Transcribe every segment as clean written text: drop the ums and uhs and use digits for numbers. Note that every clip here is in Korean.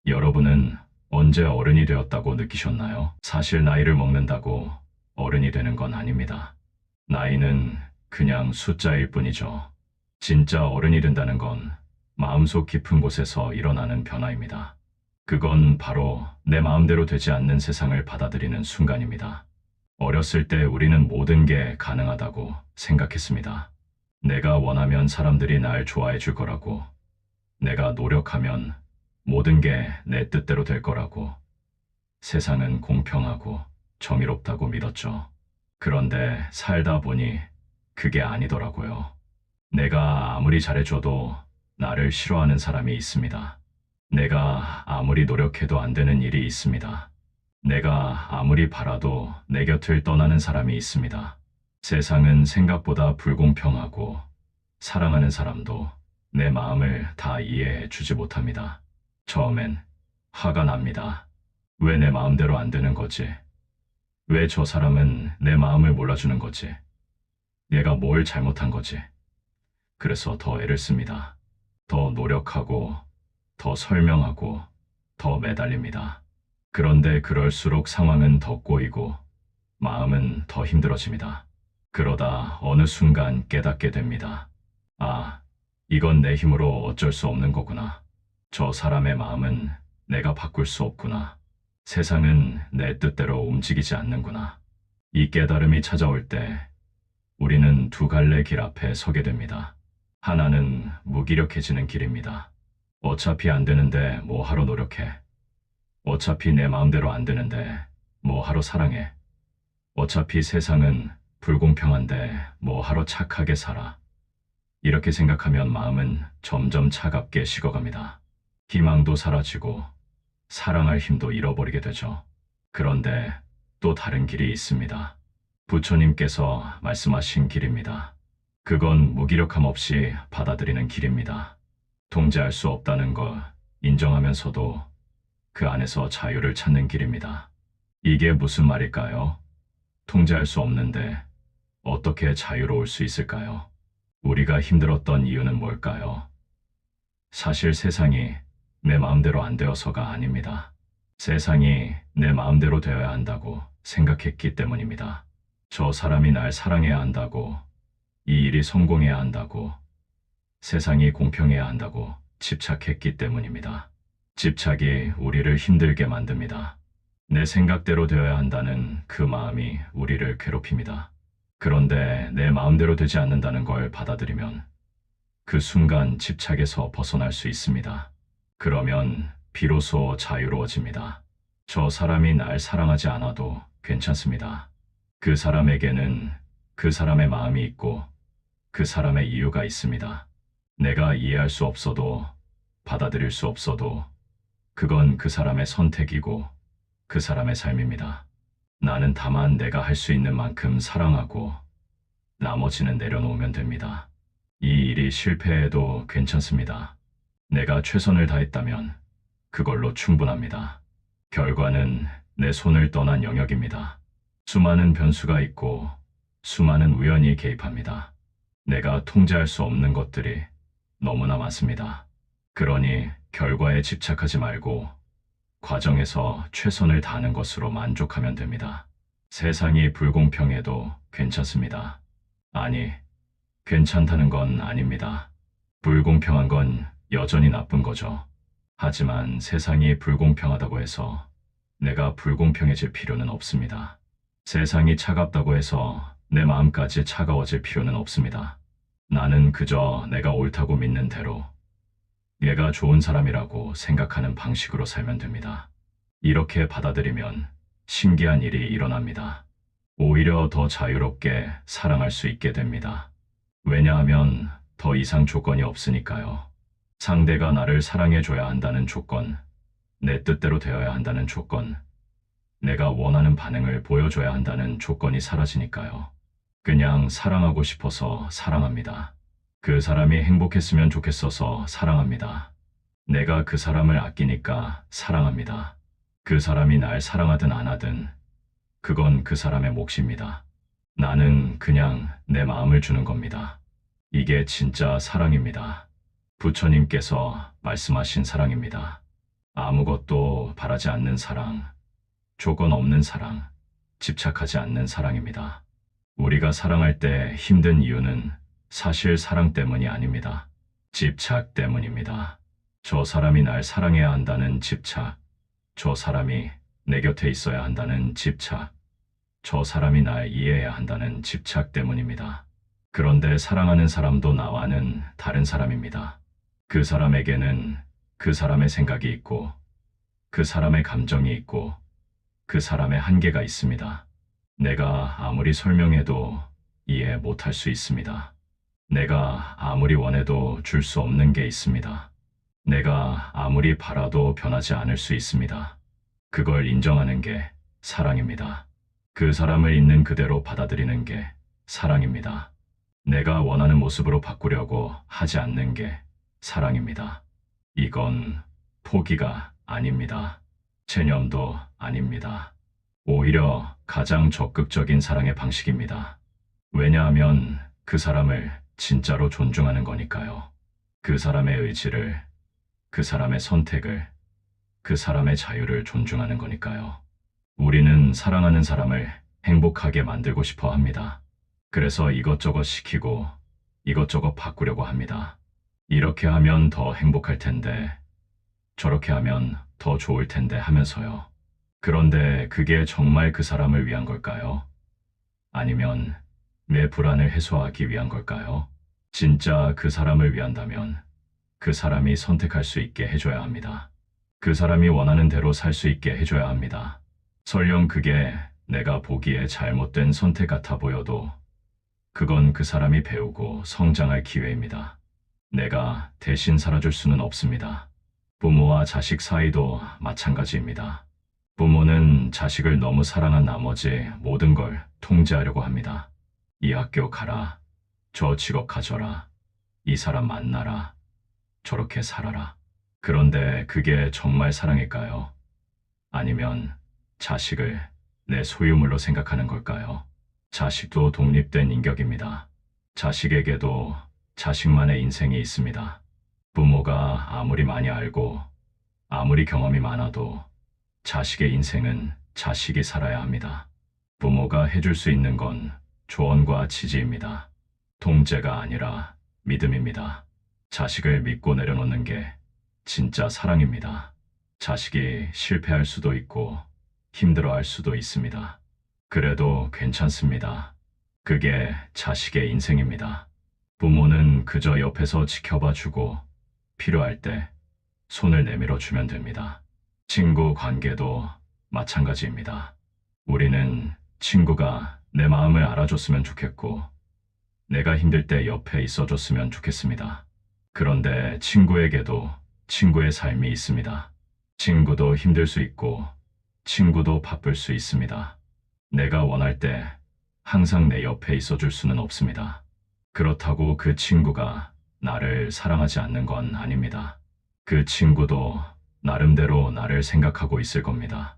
여러분은 언제 어른이 되었다고 느끼셨나요? 사실 나이를 먹는다고 어른이 되는 건 아닙니다. 나이는 그냥 숫자일 뿐이죠. 진짜 어른이 된다는 건 마음속 깊은 곳에서 일어나는 변화입니다. 그건 바로 내 마음대로 되지 않는 세상을 받아들이는 순간입니다. 어렸을 때 우리는 모든 게 가능하다고 생각했습니다. 내가 원하면 사람들이 날 좋아해 줄 거라고, 내가 노력하면 모든 게 내 뜻대로 될 거라고, 세상은 공평하고 정의롭다고 믿었죠. 그런데 살다 보니 그게 아니더라고요. 내가 아무리 잘해줘도 나를 싫어하는 사람이 있습니다. 내가 아무리 노력해도 안 되는 일이 있습니다. 내가 아무리 바라도 내 곁을 떠나는 사람이 있습니다. 세상은 생각보다 불공평하고 사랑하는 사람도 내 마음을 다 이해해 주지 못합니다. 처음엔 화가 납니다. 왜 내 마음대로 안 되는 거지? 왜 저 사람은 내 마음을 몰라주는 거지? 내가 뭘 잘못한 거지? 그래서 더 애를 씁니다. 더 노력하고, 더 설명하고, 더 매달립니다. 그런데 그럴수록 상황은 더 꼬이고, 마음은 더 힘들어집니다. 그러다 어느 순간 깨닫게 됩니다. 아, 이건 내 힘으로 어쩔 수 없는 거구나. 저 사람의 마음은 내가 바꿀 수 없구나. 세상은 내 뜻대로 움직이지 않는구나. 이 깨달음이 찾아올 때 우리는 두 갈래 길 앞에 서게 됩니다. 하나는 무기력해지는 길입니다. 어차피 안 되는데 뭐 하러 노력해. 어차피 내 마음대로 안 되는데 뭐 하러 사랑해. 어차피 세상은 불공평한데 뭐 하러 착하게 살아. 이렇게 생각하면 마음은 점점 차갑게 식어갑니다. 희망도 사라지고 사랑할 힘도 잃어버리게 되죠. 그런데 또 다른 길이 있습니다. 부처님께서 말씀하신 길입니다. 그건 무기력함 없이 받아들이는 길입니다. 통제할 수 없다는 걸 인정하면서도 그 안에서 자유를 찾는 길입니다. 이게 무슨 말일까요? 통제할 수 없는데 어떻게 자유로울 수 있을까요? 우리가 힘들었던 이유는 뭘까요? 사실 세상이 내 마음대로 안 되어서가 아닙니다. 세상이 내 마음대로 되어야 한다고 생각했기 때문입니다. 저 사람이 날 사랑해야 한다고, 이 일이 성공해야 한다고, 세상이 공평해야 한다고 집착했기 때문입니다. 집착이 우리를 힘들게 만듭니다. 내 생각대로 되어야 한다는 그 마음이 우리를 괴롭힙니다. 그런데 내 마음대로 되지 않는다는 걸 받아들이면 그 순간 집착에서 벗어날 수 있습니다. 그러면 비로소 자유로워집니다. 저 사람이 날 사랑하지 않아도 괜찮습니다. 그 사람에게는 그 사람의 마음이 있고 그 사람의 이유가 있습니다. 내가 이해할 수 없어도, 받아들일 수 없어도 그건 그 사람의 선택이고 그 사람의 삶입니다. 나는 다만 내가 할 수 있는 만큼 사랑하고 나머지는 내려놓으면 됩니다. 이 일이 실패해도 괜찮습니다. 내가 최선을 다했다면 그걸로 충분합니다. 결과는 내 손을 떠난 영역입니다. 수많은 변수가 있고 수많은 우연이 개입합니다. 내가 통제할 수 없는 것들이 너무나 많습니다. 그러니 결과에 집착하지 말고 과정에서 최선을 다하는 것으로 만족하면 됩니다. 세상이 불공평해도 괜찮습니다. 아니, 괜찮다는 건 아닙니다. 불공평한 건 여전히 나쁜 거죠. 하지만 세상이 불공평하다고 해서 내가 불공평해질 필요는 없습니다. 세상이 차갑다고 해서 내 마음까지 차가워질 필요는 없습니다. 나는 그저 내가 옳다고 믿는 대로, 내가 좋은 사람이라고 생각하는 방식으로 살면 됩니다. 이렇게 받아들이면 신기한 일이 일어납니다. 오히려 더 자유롭게 사랑할 수 있게 됩니다. 왜냐하면 더 이상 조건이 없으니까요. 상대가 나를 사랑해줘야 한다는 조건, 내 뜻대로 되어야 한다는 조건, 내가 원하는 반응을 보여줘야 한다는 조건이 사라지니까요. 그냥 사랑하고 싶어서 사랑합니다. 그 사람이 행복했으면 좋겠어서 사랑합니다. 내가 그 사람을 아끼니까 사랑합니다. 그 사람이 날 사랑하든 안 하든 그건 그 사람의 몫입니다. 나는 그냥 내 마음을 주는 겁니다. 이게 진짜 사랑입니다. 부처님께서 말씀하신 사랑입니다. 아무것도 바라지 않는 사랑, 조건 없는 사랑, 집착하지 않는 사랑입니다. 우리가 사랑할 때 힘든 이유는 사실 사랑 때문이 아닙니다. 집착 때문입니다. 저 사람이 날 사랑해야 한다는 집착, 저 사람이 내 곁에 있어야 한다는 집착, 저 사람이 날 이해해야 한다는 집착 때문입니다. 그런데 사랑하는 사람도 나와는 다른 사람입니다. 그 사람에게는 그 사람의 생각이 있고, 그 사람의 감정이 있고, 그 사람의 한계가 있습니다. 내가 아무리 설명해도 이해 못할 수 있습니다. 내가 아무리 원해도 줄 수 없는 게 있습니다. 내가 아무리 바라도 변하지 않을 수 있습니다. 그걸 인정하는 게 사랑입니다. 그 사람을 있는 그대로 받아들이는 게 사랑입니다. 내가 원하는 모습으로 바꾸려고 하지 않는 게 사랑입니다. 이건 포기가 아닙니다. 체념도 아닙니다. 오히려 가장 적극적인 사랑의 방식입니다. 왜냐하면 그 사람을 진짜로 존중하는 거니까요. 그 사람의 의지를, 그 사람의 선택을, 그 사람의 자유를 존중하는 거니까요. 우리는 사랑하는 사람을 행복하게 만들고 싶어 합니다. 그래서 이것저것 시키고 이것저것 바꾸려고 합니다. 이렇게 하면 더 행복할 텐데, 저렇게 하면 더 좋을 텐데 하면서요. 그런데 그게 정말 그 사람을 위한 걸까요? 아니면 내 불안을 해소하기 위한 걸까요? 진짜 그 사람을 위한다면 그 사람이 선택할 수 있게 해줘야 합니다. 그 사람이 원하는 대로 살 수 있게 해줘야 합니다. 설령 그게 내가 보기에 잘못된 선택 같아 보여도 그건 그 사람이 배우고 성장할 기회입니다. 내가 대신 살아줄 수는 없습니다. 부모와 자식 사이도 마찬가지입니다. 부모는 자식을 너무 사랑한 나머지 모든 걸 통제하려고 합니다. 이 학교 가라, 저 직업 가져라, 이 사람 만나라, 저렇게 살아라. 그런데 그게 정말 사랑일까요? 아니면 자식을 내 소유물로 생각하는 걸까요? 자식도 독립된 인격입니다. 자식에게도 자식만의 인생이 있습니다. 부모가 아무리 많이 알고 아무리 경험이 많아도 자식의 인생은 자식이 살아야 합니다. 부모가 해줄 수 있는 건 조언과 지지입니다. 통제가 아니라 믿음입니다. 자식을 믿고 내려놓는 게 진짜 사랑입니다. 자식이 실패할 수도 있고 힘들어할 수도 있습니다. 그래도 괜찮습니다. 그게 자식의 인생입니다. 부모는 그저 옆에서 지켜봐 주고 필요할 때 손을 내밀어 주면 됩니다. 친구 관계도 마찬가지입니다. 우리는 친구가 내 마음을 알아줬으면 좋겠고 내가 힘들 때 옆에 있어줬으면 좋겠습니다. 그런데 친구에게도 친구의 삶이 있습니다. 친구도 힘들 수 있고 친구도 바쁠 수 있습니다. 내가 원할 때 항상 내 옆에 있어줄 수는 없습니다. 그렇다고 그 친구가 나를 사랑하지 않는 건 아닙니다. 그 친구도 나름대로 나를 생각하고 있을 겁니다.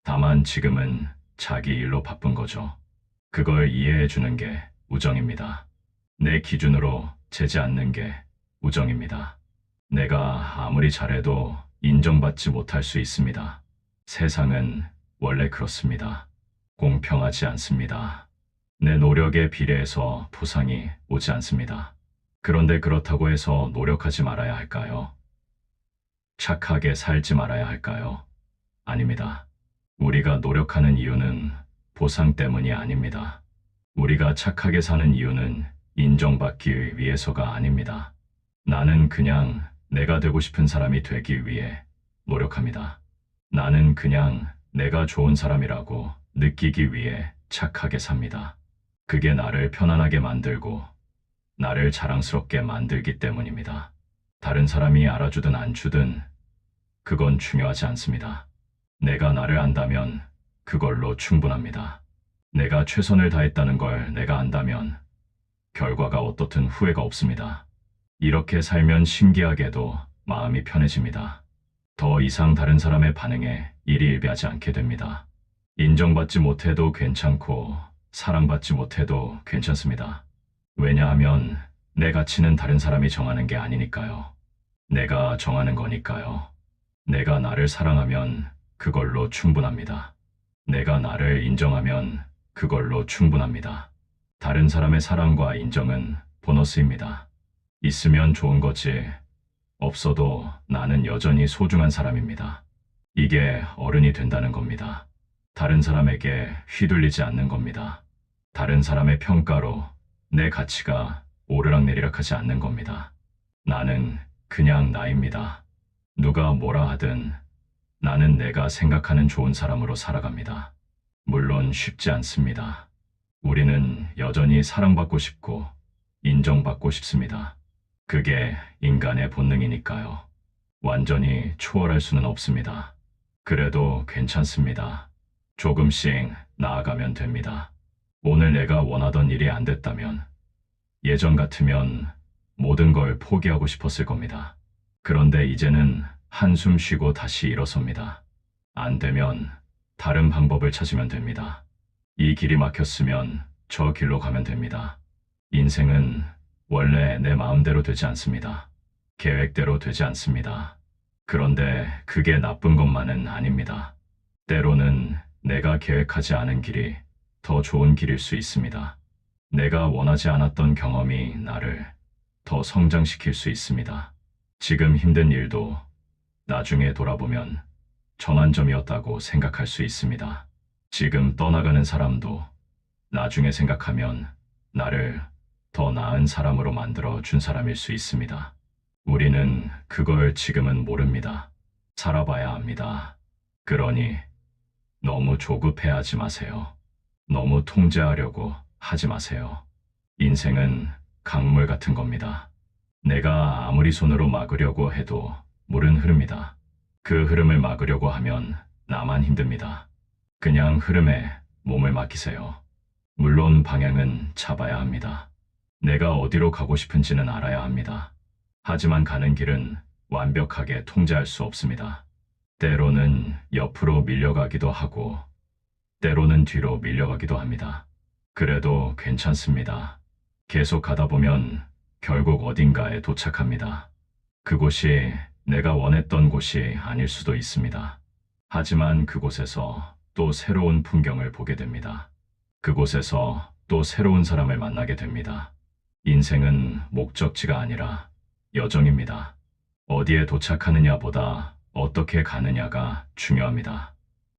다만 지금은 자기 일로 바쁜 거죠. 그걸 이해해 주는 게 우정입니다. 내 기준으로 재지 않는 게 우정입니다. 내가 아무리 잘해도 인정받지 못할 수 있습니다. 세상은 원래 그렇습니다. 공평하지 않습니다. 내 노력에 비례해서 보상이 오지 않습니다. 그런데 그렇다고 해서 노력하지 말아야 할까요? 착하게 살지 말아야 할까요? 아닙니다. 우리가 노력하는 이유는 보상 때문이 아닙니다. 우리가 착하게 사는 이유는 인정받기 위해서가 아닙니다. 나는 그냥 내가 되고 싶은 사람이 되기 위해 노력합니다. 나는 그냥 내가 좋은 사람이라고 느끼기 위해 착하게 삽니다. 그게 나를 편안하게 만들고 나를 자랑스럽게 만들기 때문입니다. 다른 사람이 알아주든 안 주든 그건 중요하지 않습니다. 내가 나를 안다면 그걸로 충분합니다. 내가 최선을 다했다는 걸 내가 안다면 결과가 어떻든 후회가 없습니다. 이렇게 살면 신기하게도 마음이 편해집니다. 더 이상 다른 사람의 반응에 일희일비하지 않게 됩니다. 인정받지 못해도 괜찮고 사랑받지 못해도 괜찮습니다. 왜냐하면 내 가치는 다른 사람이 정하는 게 아니니까요. 내가 정하는 거니까요. 내가 나를 사랑하면 그걸로 충분합니다. 내가 나를 인정하면 그걸로 충분합니다. 다른 사람의 사랑과 인정은 보너스입니다. 있으면 좋은 거지. 없어도 나는 여전히 소중한 사람입니다. 이게 어른이 된다는 겁니다. 다른 사람에게 휘둘리지 않는 겁니다. 다른 사람의 평가로 내 가치가 오르락내리락 하지 않는 겁니다. 나는 그냥 나입니다. 누가 뭐라 하든 나는 내가 생각하는 좋은 사람으로 살아갑니다. 물론 쉽지 않습니다. 우리는 여전히 사랑받고 싶고 인정받고 싶습니다. 그게 인간의 본능이니까요. 완전히 초월할 수는 없습니다. 그래도 괜찮습니다. 조금씩 나아가면 됩니다. 오늘 내가 원하던 일이 안 됐다면 예전 같으면 모든 걸 포기하고 싶었을 겁니다. 그런데 이제는 한숨 쉬고 다시 일어섭니다. 안 되면 다른 방법을 찾으면 됩니다. 이 길이 막혔으면 저 길로 가면 됩니다. 인생은 원래 내 마음대로 되지 않습니다. 계획대로 되지 않습니다. 그런데 그게 나쁜 것만은 아닙니다. 때로는 내가 계획하지 않은 길이 더 좋은 길일 수 있습니다. 내가 원하지 않았던 경험이 나를 더 성장시킬 수 있습니다. 지금 힘든 일도 나중에 돌아보면 전환점이었다고 생각할 수 있습니다. 지금 떠나가는 사람도 나중에 생각하면 나를 더 나은 사람으로 만들어 준 사람일 수 있습니다. 우리는 그걸 지금은 모릅니다. 살아봐야 합니다. 그러니 너무 조급해하지 마세요. 너무 통제하려고 하지 마세요. 인생은 강물 같은 겁니다. 내가 아무리 손으로 막으려고 해도 물은 흐릅니다. 그 흐름을 막으려고 하면 나만 힘듭니다. 그냥 흐름에 몸을 맡기세요. 물론 방향은 잡아야 합니다. 내가 어디로 가고 싶은지는 알아야 합니다. 하지만 가는 길은 완벽하게 통제할 수 없습니다. 때로는 옆으로 밀려가기도 하고, 때로는 뒤로 밀려가기도 합니다. 그래도 괜찮습니다. 계속 가다 보면 결국 어딘가에 도착합니다. 그곳이 내가 원했던 곳이 아닐 수도 있습니다. 하지만 그곳에서 또 새로운 풍경을 보게 됩니다. 그곳에서 또 새로운 사람을 만나게 됩니다. 인생은 목적지가 아니라 여정입니다. 어디에 도착하느냐보다 어떻게 가느냐가 중요합니다.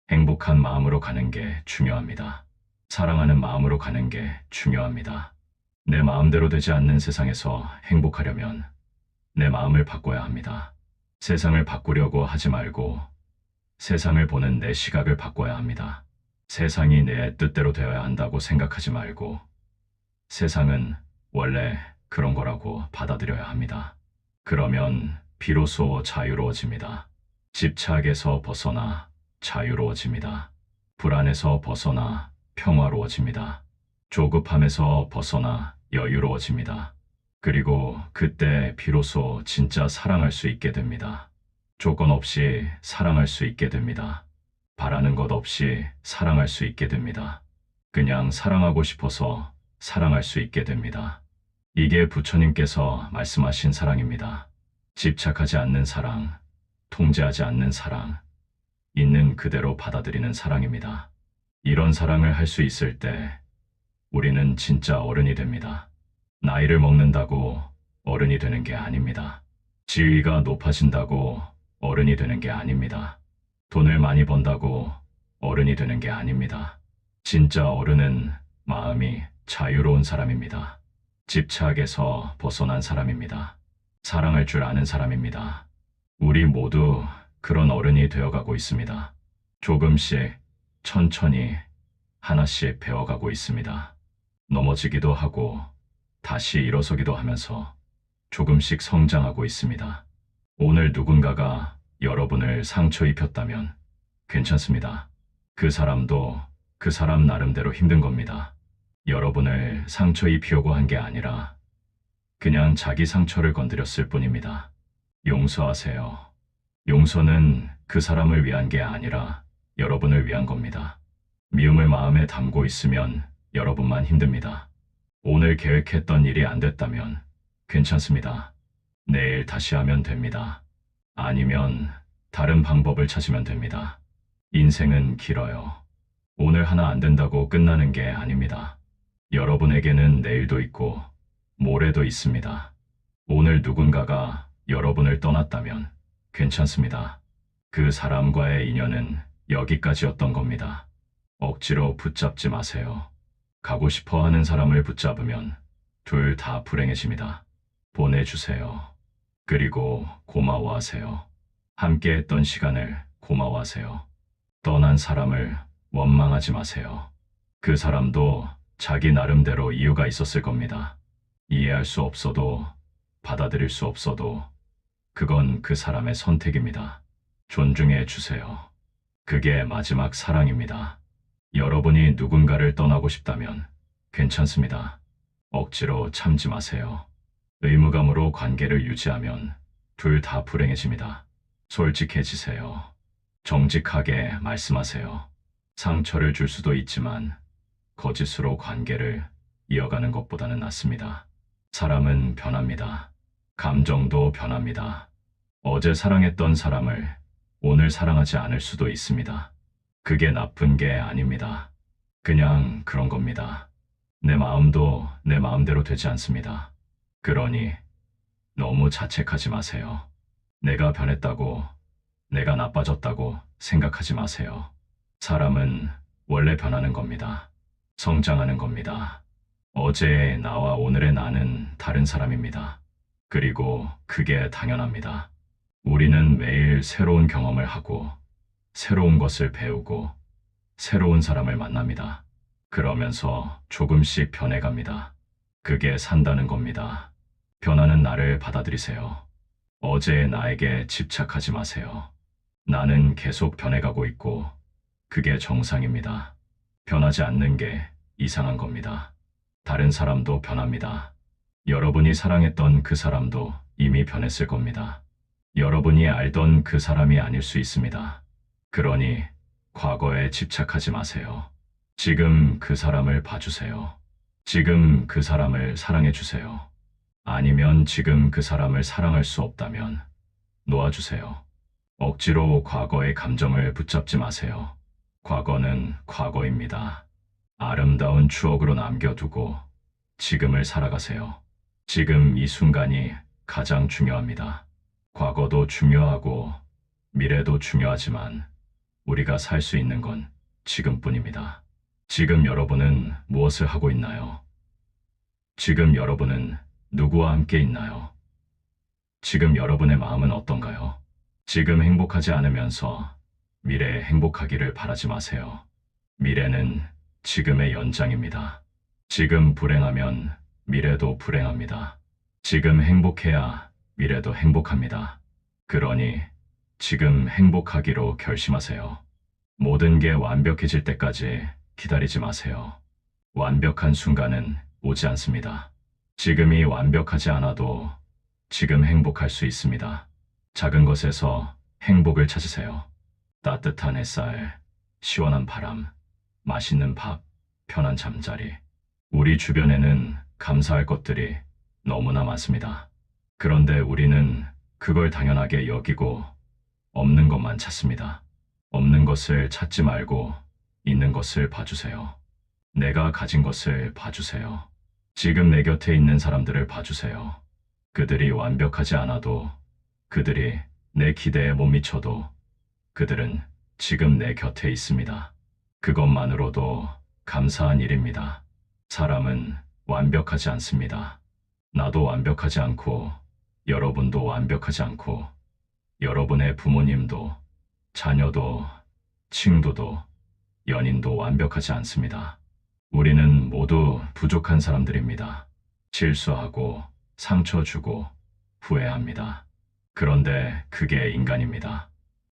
행복한 마음으로 가는 게 중요합니다. 사랑하는 마음으로 가는 게 중요합니다. 내 마음대로 되지 않는 세상에서 행복하려면 내 마음을 바꿔야 합니다. 세상을 바꾸려고 하지 말고 세상을 보는 내 시각을 바꿔야 합니다. 세상이 내 뜻대로 되어야 한다고 생각하지 말고 세상은 원래 그런 거라고 받아들여야 합니다. 그러면 비로소 자유로워집니다. 집착에서 벗어나 자유로워집니다. 불안에서 벗어나 평화로워집니다. 조급함에서 벗어나 여유로워집니다. 그리고 그때 비로소 진짜 사랑할 수 있게 됩니다. 조건 없이 사랑할 수 있게 됩니다. 바라는 것 없이 사랑할 수 있게 됩니다. 그냥 사랑하고 싶어서 사랑할 수 있게 됩니다. 이게 부처님께서 말씀하신 사랑입니다. 집착하지 않는 사랑, 통제하지 않는 사랑, 있는 그대로 받아들이는 사랑입니다. 이런 사랑을 할 수 있을 때 우리는 진짜 어른이 됩니다. 나이를 먹는다고 어른이 되는 게 아닙니다. 지위가 높아진다고 어른이 되는 게 아닙니다. 돈을 많이 번다고 어른이 되는 게 아닙니다. 진짜 어른은 마음이 자유로운 사람입니다. 집착에서 벗어난 사람입니다. 사랑할 줄 아는 사람입니다. 우리 모두 그런 어른이 되어가고 있습니다. 조금씩 천천히 하나씩 배워가고 있습니다. 넘어지기도 하고 다시 일어서기도 하면서 조금씩 성장하고 있습니다. 오늘 누군가가 여러분을 상처 입혔다면 괜찮습니다. 그 사람도 그 사람 나름대로 힘든 겁니다. 여러분을 상처 입히려고 한 게 아니라 그냥 자기 상처를 건드렸을 뿐입니다. 용서하세요. 용서는 그 사람을 위한 게 아니라 여러분을 위한 겁니다. 미움을 마음에 담고 있으면 여러분만 힘듭니다. 오늘 계획했던 일이 안 됐다면 괜찮습니다. 내일 다시 하면 됩니다. 아니면 다른 방법을 찾으면 됩니다. 인생은 길어요. 오늘 하나 안 된다고 끝나는 게 아닙니다. 여러분에게는 내일도 있고 모레도 있습니다. 오늘 누군가가 여러분을 떠났다면 괜찮습니다. 그 사람과의 인연은 여기까지였던 겁니다. 억지로 붙잡지 마세요. 가고 싶어 하는 사람을 붙잡으면 둘 다 불행해집니다. 보내주세요. 그리고 고마워하세요. 함께 했던 시간을 고마워하세요. 떠난 사람을 원망하지 마세요. 그 사람도 자기 나름대로 이유가 있었을 겁니다. 이해할 수 없어도, 받아들일 수 없어도, 그건 그 사람의 선택입니다. 존중해 주세요. 그게 마지막 사랑입니다. 여러분이 누군가를 떠나고 싶다면 괜찮습니다. 억지로 참지 마세요. 의무감으로 관계를 유지하면 둘 다 불행해집니다. 솔직해지세요. 정직하게 말씀하세요. 상처를 줄 수도 있지만 거짓으로 관계를 이어가는 것보다는 낫습니다. 사람은 변합니다. 감정도 변합니다. 어제 사랑했던 사람을 오늘 사랑하지 않을 수도 있습니다. 그게 나쁜 게 아닙니다. 그냥 그런 겁니다. 내 마음도 내 마음대로 되지 않습니다. 그러니 너무 자책하지 마세요. 내가 변했다고, 내가 나빠졌다고 생각하지 마세요. 사람은 원래 변하는 겁니다. 성장하는 겁니다. 어제의 나와 오늘의 나는 다른 사람입니다. 그리고 그게 당연합니다. 우리는 매일 새로운 경험을 하고, 새로운 것을 배우고, 새로운 사람을 만납니다. 그러면서 조금씩 변해갑니다. 그게 산다는 겁니다. 변하는 나를 받아들이세요. 어제의 나에게 집착하지 마세요. 나는 계속 변해가고 있고, 그게 정상입니다. 변하지 않는 게 이상한 겁니다. 다른 사람도 변합니다. 여러분이 사랑했던 그 사람도 이미 변했을 겁니다. 여러분이 알던 그 사람이 아닐 수 있습니다. 그러니 과거에 집착하지 마세요. 지금 그 사람을 봐주세요. 지금 그 사람을 사랑해 주세요. 아니면 지금 그 사람을 사랑할 수 없다면 놓아주세요. 억지로 과거의 감정을 붙잡지 마세요. 과거는 과거입니다. 아름다운 추억으로 남겨두고 지금을 살아가세요. 지금 이 순간이 가장 중요합니다. 과거도 중요하고 미래도 중요하지만 우리가 살 수 있는 건 지금뿐입니다. 지금 여러분은 무엇을 하고 있나요? 지금 여러분은 누구와 함께 있나요? 지금 여러분의 마음은 어떤가요? 지금 행복하지 않으면서 미래에 행복하기를 바라지 마세요. 미래는 지금의 연장입니다. 지금 불행하면 미래도 불행합니다. 지금 행복해야 미래도 행복합니다. 그러니 지금 행복하기로 결심하세요. 모든 게 완벽해질 때까지 기다리지 마세요. 완벽한 순간은 오지 않습니다. 지금이 완벽하지 않아도 지금 행복할 수 있습니다. 작은 것에서 행복을 찾으세요. 따뜻한 햇살, 시원한 바람, 맛있는 밥, 편한 잠자리. 우리 주변에는 감사할 것들이 너무나 많습니다. 그런데 우리는 그걸 당연하게 여기고 없는 것만 찾습니다. 없는 것을 찾지 말고 있는 것을 봐주세요. 내가 가진 것을 봐주세요. 지금 내 곁에 있는 사람들을 봐주세요. 그들이 완벽하지 않아도, 그들이 내 기대에 못 미쳐도 그들은 지금 내 곁에 있습니다. 그것만으로도 감사한 일입니다. 사람은 완벽하지 않습니다. 나도 완벽하지 않고, 여러분도 완벽하지 않고, 여러분의 부모님도, 자녀도, 친구도, 연인도 완벽하지 않습니다. 우리는 모두 부족한 사람들입니다. 실수하고, 상처 주고, 후회합니다. 그런데 그게 인간입니다.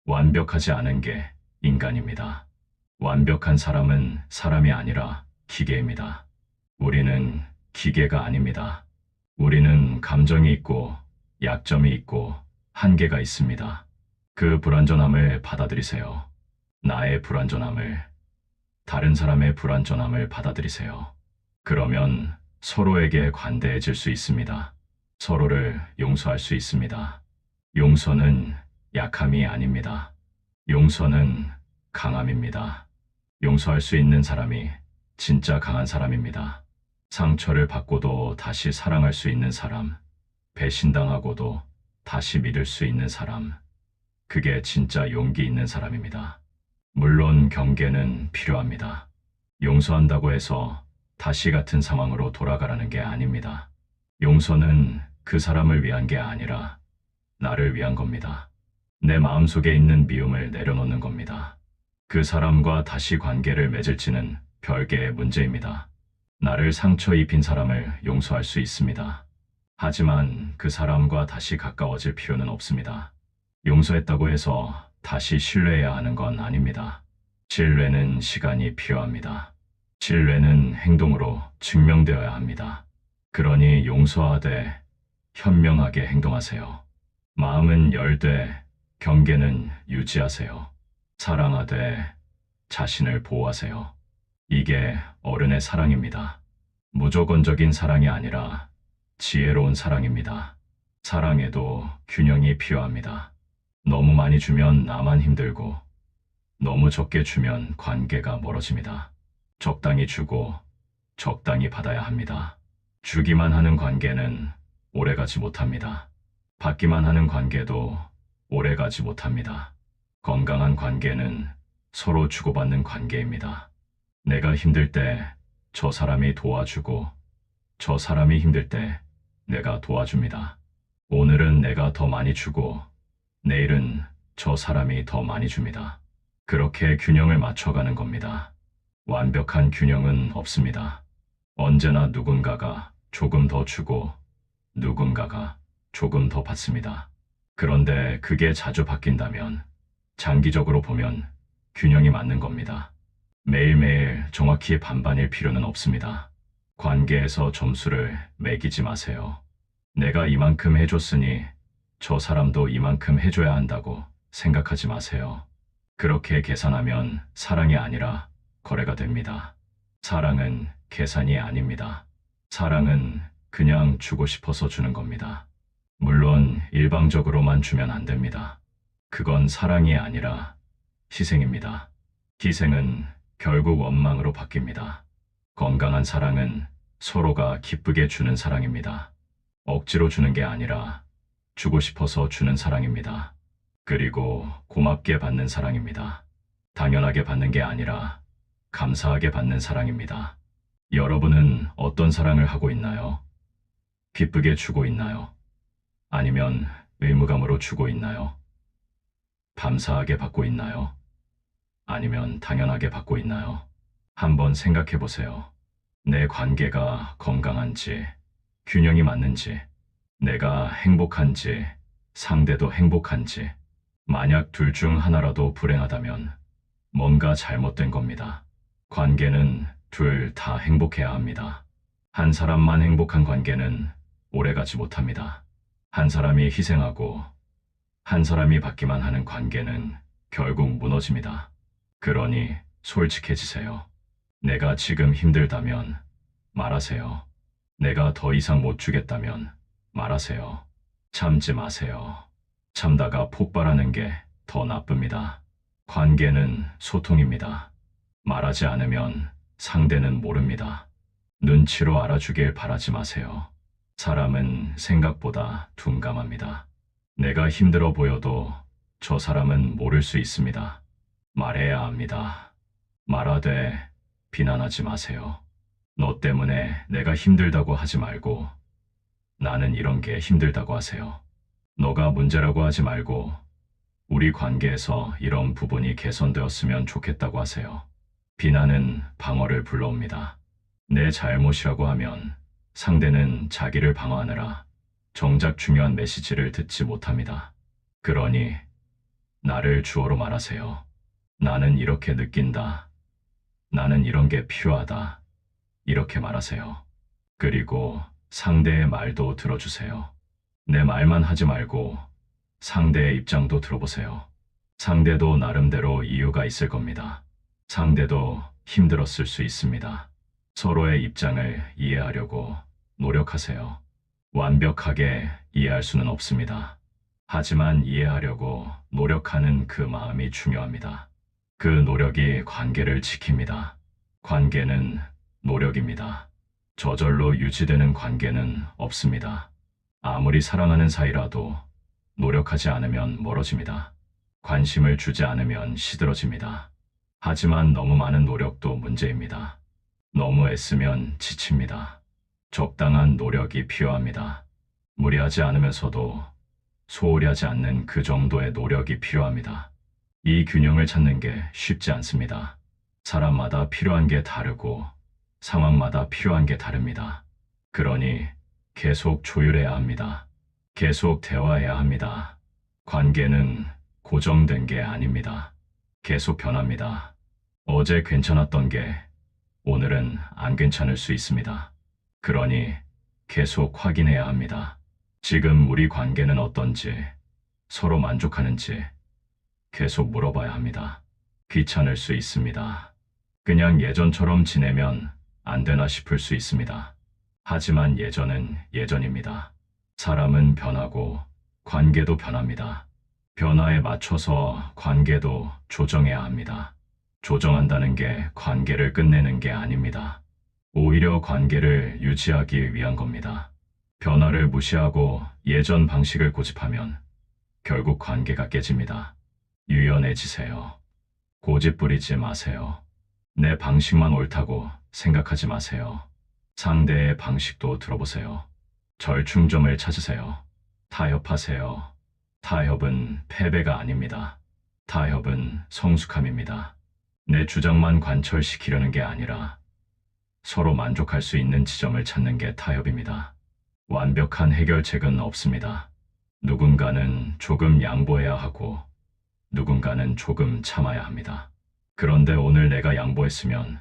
완벽하지 않은 게 인간입니다. 완벽한 사람은 사람이 아니라 기계입니다. 우리는 기계가 아닙니다. 우리는 감정이 있고, 약점이 있고, 한계가 있습니다. 그 불완전함을 받아들이세요. 나의 불완전함을, 다른 사람의 불완전함을 받아들이세요. 그러면 서로에게 관대해질 수 있습니다. 서로를 용서할 수 있습니다. 용서는 약함이 아닙니다. 용서는 강함입니다. 용서할 수 있는 사람이 진짜 강한 사람입니다. 상처를 받고도 다시 사랑할 수 있는 사람, 배신당하고도 다시 믿을 수 있는 사람, 그게 진짜 용기 있는 사람입니다. 물론 경계는 필요합니다. 용서한다고 해서 다시 같은 상황으로 돌아가라는 게 아닙니다. 용서는 그 사람을 위한 게 아니라 나를 위한 겁니다. 내 마음속에 있는 미움을 내려놓는 겁니다. 그 사람과 다시 관계를 맺을지는 별개의 문제입니다. 나를 상처 입힌 사람을 용서할 수 있습니다. 하지만 그 사람과 다시 가까워질 필요는 없습니다. 용서했다고 해서 다시 신뢰해야 하는 건 아닙니다. 신뢰는 시간이 필요합니다. 신뢰는 행동으로 증명되어야 합니다. 그러니 용서하되 현명하게 행동하세요. 마음은 열되 경계는 유지하세요. 사랑하되 자신을 보호하세요. 이게 어른의 사랑입니다. 무조건적인 사랑이 아니라 지혜로운 사랑입니다. 사랑에도 균형이 필요합니다. 너무 많이 주면 나만 힘들고 너무 적게 주면 관계가 멀어집니다. 적당히 주고 적당히 받아야 합니다. 주기만 하는 관계는 오래가지 못합니다. 받기만 하는 관계도 오래가지 못합니다. 건강한 관계는 서로 주고받는 관계입니다. 내가 힘들 때 저 사람이 도와주고 저 사람이 힘들 때 내가 도와줍니다. 오늘은 내가 더 많이 주고 내일은 저 사람이 더 많이 줍니다. 그렇게 균형을 맞춰가는 겁니다. 완벽한 균형은 없습니다. 언제나 누군가가 조금 더 주고 누군가가 조금 더 받습니다. 그런데 그게 자주 바뀐다면 장기적으로 보면 균형이 맞는 겁니다. 매일매일 정확히 반반일 필요는 없습니다. 관계에서 점수를 매기지 마세요. 내가 이만큼 해줬으니 저 사람도 이만큼 해줘야 한다고 생각하지 마세요. 그렇게 계산하면 사랑이 아니라 거래가 됩니다. 사랑은 계산이 아닙니다. 사랑은 그냥 주고 싶어서 주는 겁니다. 물론 일방적으로만 주면 안 됩니다. 그건 사랑이 아니라 희생입니다. 희생은 결국 원망으로 바뀝니다. 건강한 사랑은 서로가 기쁘게 주는 사랑입니다. 억지로 주는 게 아니라 주고 싶어서 주는 사랑입니다. 그리고 고맙게 받는 사랑입니다. 당연하게 받는 게 아니라 감사하게 받는 사랑입니다. 여러분은 어떤 사랑을 하고 있나요? 기쁘게 주고 있나요? 아니면 의무감으로 주고 있나요? 감사하게 받고 있나요? 아니면 당연하게 받고 있나요? 한번 생각해 보세요. 내 관계가 건강한지, 균형이 맞는지, 내가 행복한지, 상대도 행복한지, 만약 둘 중 하나라도 불행하다면 뭔가 잘못된 겁니다. 관계는 둘 다 행복해야 합니다. 한 사람만 행복한 관계는 오래가지 못합니다. 한 사람이 희생하고 한 사람이 받기만 하는 관계는 결국 무너집니다. 그러니 솔직해지세요. 내가 지금 힘들다면 말하세요. 내가 더 이상 못 주겠다면 말하세요. 참지 마세요. 참다가 폭발하는 게 더 나쁩니다. 관계는 소통입니다. 말하지 않으면 상대는 모릅니다. 눈치로 알아주길 바라지 마세요. 사람은 생각보다 둔감합니다. 내가 힘들어 보여도 저 사람은 모를 수 있습니다. 말해야 합니다. 말하되 비난하지 마세요. 너 때문에 내가 힘들다고 하지 말고 나는 이런 게 힘들다고 하세요. 너가 문제라고 하지 말고 우리 관계에서 이런 부분이 개선되었으면 좋겠다고 하세요. 비난은 방어를 불러옵니다. 내 잘못이라고 하면 상대는 자기를 방어하느라 정작 중요한 메시지를 듣지 못합니다. 그러니 나를 주어로 말하세요. 나는 이렇게 느낀다. 나는 이런 게 필요하다. 이렇게 말하세요. 그리고 상대의 말도 들어주세요. 내 말만 하지 말고 상대의 입장도 들어보세요. 상대도 나름대로 이유가 있을 겁니다. 상대도 힘들었을 수 있습니다. 서로의 입장을 이해하려고 노력하세요. 완벽하게 이해할 수는 없습니다. 하지만 이해하려고 노력하는 그 마음이 중요합니다. 그 노력이 관계를 지킵니다. 관계는 노력입니다. 저절로 유지되는 관계는 없습니다. 아무리 사랑하는 사이라도 노력하지 않으면 멀어집니다. 관심을 주지 않으면 시들어집니다. 하지만 너무 많은 노력도 문제입니다. 너무 애쓰면 지칩니다. 적당한 노력이 필요합니다. 무리하지 않으면서도 소홀히 하지 않는 그 정도의 노력이 필요합니다. 이 균형을 찾는 게 쉽지 않습니다. 사람마다 필요한 게 다르고 상황마다 필요한 게 다릅니다. 그러니 계속 조율해야 합니다. 계속 대화해야 합니다. 관계는 고정된 게 아닙니다. 계속 변합니다. 어제 괜찮았던 게 오늘은 안 괜찮을 수 있습니다. 그러니 계속 확인해야 합니다. 지금 우리 관계는 어떤지, 서로 만족하는지 계속 물어봐야 합니다. 귀찮을 수 있습니다. 그냥 예전처럼 지내면 안 되나 싶을 수 있습니다. 하지만 예전은 예전입니다. 사람은 변하고 관계도 변합니다. 변화에 맞춰서 관계도 조정해야 합니다. 조정한다는 게 관계를 끝내는 게 아닙니다. 오히려 관계를 유지하기 위한 겁니다. 변화를 무시하고 예전 방식을 고집하면 결국 관계가 깨집니다. 유연해지세요. 고집 부리지 마세요. 내 방식만 옳다고 생각하지 마세요. 상대의 방식도 들어보세요. 절충점을 찾으세요. 타협하세요. 타협은 패배가 아닙니다. 타협은 성숙함입니다. 내 주장만 관철시키려는 게 아니라 서로 만족할 수 있는 지점을 찾는 게 타협입니다. 완벽한 해결책은 없습니다. 누군가는 조금 양보해야 하고 누군가는 조금 참아야 합니다. 그런데 오늘 내가 양보했으면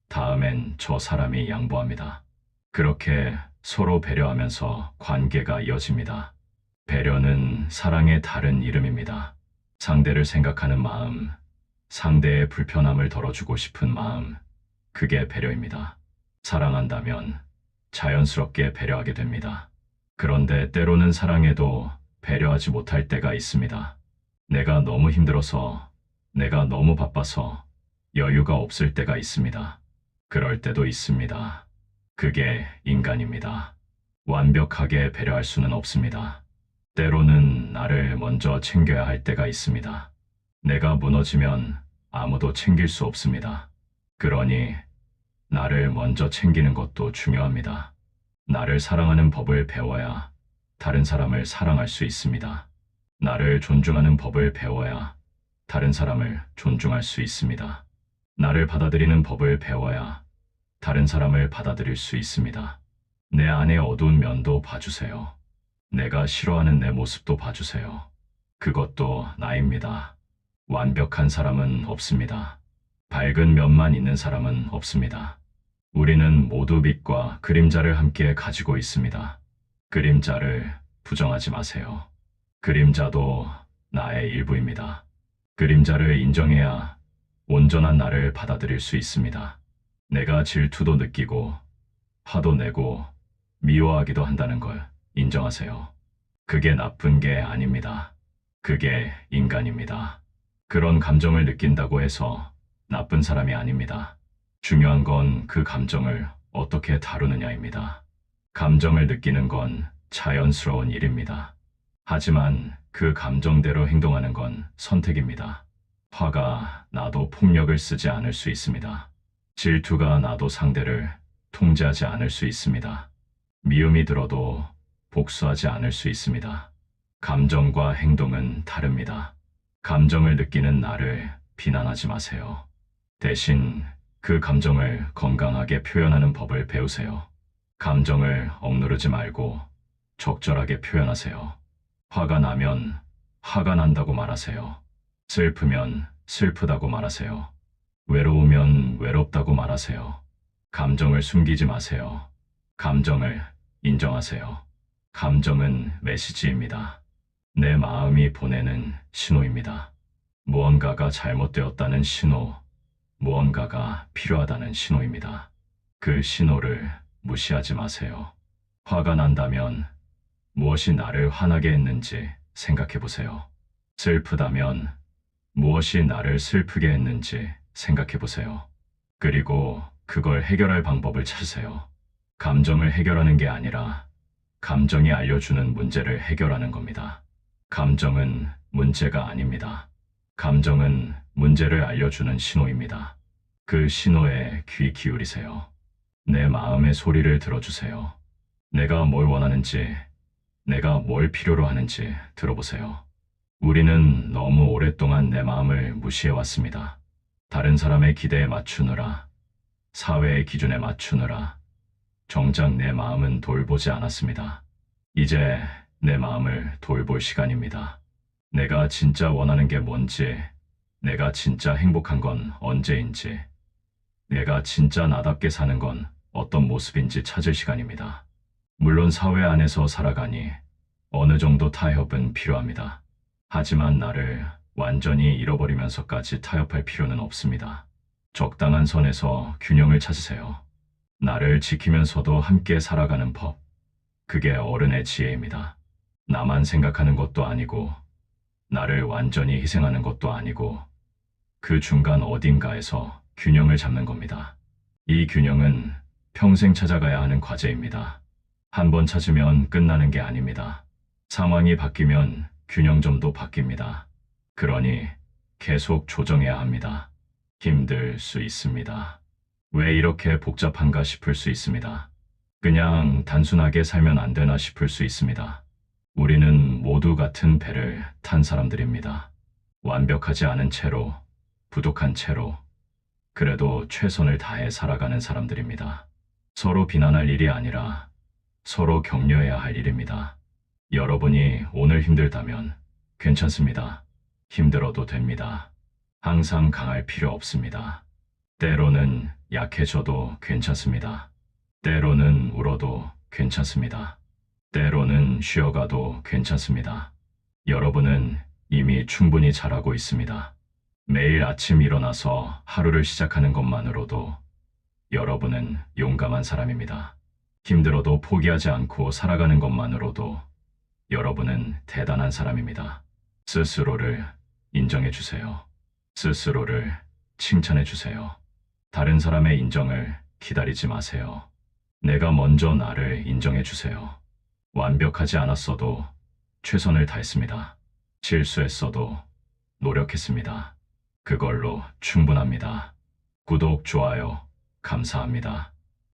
다음엔 저 사람이 양보합니다. 그렇게 서로 배려하면서 관계가 이어집니다. 배려는 사랑의 다른 이름입니다. 상대를 생각하는 마음, 상대의 불편함을 덜어주고 싶은 마음, 그게 배려입니다. 사랑한다면 자연스럽게 배려하게 됩니다. 그런데 때로는 사랑해도 배려하지 못할 때가 있습니다. 내가 너무 힘들어서, 내가 너무 바빠서 여유가 없을 때가 있습니다. 그럴 때도 있습니다. 그게 인간입니다. 완벽하게 배려할 수는 없습니다. 때로는 나를 먼저 챙겨야 할 때가 있습니다. 내가 무너지면 아무도 챙길 수 없습니다. 그러니 나를 먼저 챙기는 것도 중요합니다. 나를 사랑하는 법을 배워야 다른 사람을 사랑할 수 있습니다. 나를 존중하는 법을 배워야 다른 사람을 존중할 수 있습니다. 나를 받아들이는 법을 배워야 다른 사람을 받아들일 수 있습니다. 내 안의 어두운 면도 봐주세요. 내가 싫어하는 내 모습도 봐주세요. 그것도 나입니다. 완벽한 사람은 없습니다. 밝은 면만 있는 사람은 없습니다. 우리는 모두 빛과 그림자를 함께 가지고 있습니다. 그림자를 부정하지 마세요. 그림자도 나의 일부입니다. 그림자를 인정해야 온전한 나를 받아들일 수 있습니다. 내가 질투도 느끼고 화도 내고 미워하기도 한다는 걸 인정하세요. 그게 나쁜 게 아닙니다. 그게 인간입니다. 그런 감정을 느낀다고 해서 나쁜 사람이 아닙니다. 중요한 건 그 감정을 어떻게 다루느냐입니다. 감정을 느끼는 건 자연스러운 일입니다. 하지만 그 감정대로 행동하는 건 선택입니다. 화가 나도 폭력을 쓰지 않을 수 있습니다. 질투가 나도 상대를 통제하지 않을 수 있습니다. 미움이 들어도 복수하지 않을 수 있습니다. 감정과 행동은 다릅니다. 감정을 느끼는 나를 비난하지 마세요. 대신 그 감정을 건강하게 표현하는 법을 배우세요. 감정을 억누르지 말고 적절하게 표현하세요. 화가 나면 화가 난다고 말하세요. 슬프면 슬프다고 말하세요. 외로우면 외롭다고 말하세요. 감정을 숨기지 마세요. 감정을 인정하세요. 감정은 메시지입니다. 내 마음이 보내는 신호입니다. 무언가가 잘못되었다는 신호, 무언가가 필요하다는 신호입니다. 그 신호를 무시하지 마세요. 화가 난다면 무엇이 나를 화나게 했는지 생각해 보세요. 슬프다면 무엇이 나를 슬프게 했는지 생각해 보세요. 그리고 그걸 해결할 방법을 찾으세요. 감정을 해결하는 게 아니라 감정이 알려주는 문제를 해결하는 겁니다. 감정은 문제가 아닙니다. 감정은 문제를 알려주는 신호입니다. 그 신호에 귀 기울이세요. 내 마음의 소리를 들어주세요. 내가 뭘 원하는지, 내가 뭘 필요로 하는지 들어보세요. 우리는 너무 오랫동안 내 마음을 무시해왔습니다. 다른 사람의 기대에 맞추느라, 사회의 기준에 맞추느라, 정작 내 마음은 돌보지 않았습니다. 이제 내 마음을 돌볼 시간입니다. 내가 진짜 원하는 게 뭔지, 내가 진짜 행복한 건 언제인지, 내가 진짜 나답게 사는 건 어떤 모습인지 찾을 시간입니다. 물론 사회 안에서 살아가니 어느 정도 타협은 필요합니다. 하지만 나를 완전히 잃어버리면서까지 타협할 필요는 없습니다. 적당한 선에서 균형을 찾으세요. 나를 지키면서도 함께 살아가는 법. 그게 어른의 지혜입니다. 나만 생각하는 것도 아니고, 나를 완전히 희생하는 것도 아니고, 그 중간 어딘가에서 균형을 잡는 겁니다. 이 균형은 평생 찾아가야 하는 과제입니다. 한 번 찾으면 끝나는 게 아닙니다. 상황이 바뀌면 균형점도 바뀝니다. 그러니 계속 조정해야 합니다. 힘들 수 있습니다. 왜 이렇게 복잡한가 싶을 수 있습니다. 그냥 단순하게 살면 안 되나 싶을 수 있습니다. 우리는 모두 같은 배를 탄 사람들입니다. 완벽하지 않은 채로, 부족한 채로, 그래도 최선을 다해 살아가는 사람들입니다. 서로 비난할 일이 아니라 서로 격려해야 할 일입니다. 여러분이 오늘 힘들다면 괜찮습니다. 힘들어도 됩니다. 항상 강할 필요 없습니다. 때로는 약해져도 괜찮습니다. 때로는 울어도 괜찮습니다. 때로는 쉬어가도 괜찮습니다. 여러분은 이미 충분히 잘하고 있습니다. 매일 아침 일어나서 하루를 시작하는 것만으로도 여러분은 용감한 사람입니다. 힘들어도 포기하지 않고 살아가는 것만으로도 여러분은 대단한 사람입니다. 스스로를 인정해 주세요. 스스로를 칭찬해 주세요. 다른 사람의 인정을 기다리지 마세요. 내가 먼저 나를 인정해 주세요. 완벽하지 않았어도 최선을 다했습니다. 실수했어도 노력했습니다. 그걸로 충분합니다. 구독, 좋아요, 감사합니다.